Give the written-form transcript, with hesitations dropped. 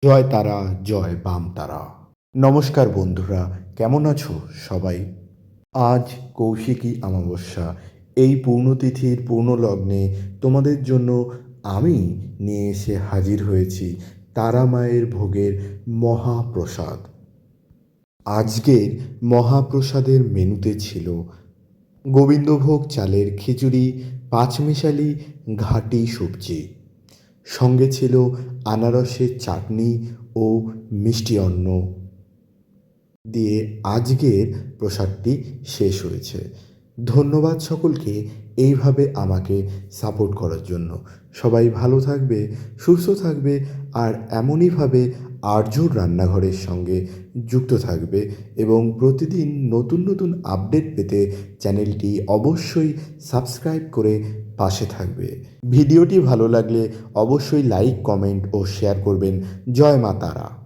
জয় তারা, জয় বাম তারা। নমস্কার বন্ধুরা, কেমন আছো সবাই? আজ কৌশিকী অমাবস্যা। এই পূর্ণতিথির পূর্ণলগ্নে তোমাদের জন্য আমি নিয়ে এসে হাজির হয়েছি তারা মায়ের ভোগের মহাপ্রসাদ। আজকের মহাপ্রসাদের মেনুতে ছিল গোবিন্দভোগ চালের খিচুড়ি, পাঁচমিশালি ঘাটি সবজি, সঙ্গে ছিল আনারসের চাটনি ও মিষ্টি অন্ন দিয়ে আজকের প্রসাদটি শেষ হয়েছে। ধন্যবাদ সকলকে এইভাবে আমাকে সাপোর্ট করার জন্য। সবাই ভালো থাকবে, সুস্থ থাকবে আর এমনইভাবে আর্যর রান্নাঘরের সঙ্গে যুক্ত থাকবে এবং প্রতিদিন নতুন নতুন আপডেট পেতে চ্যানেলটি অবশ্যই সাবস্ক্রাইব করে পাশে থাকবে। ভিডিওটি ভালো লাগলে অবশ্যই লাইক, কমেন্ট ও শেয়ার করবেন। জয় মা তারা।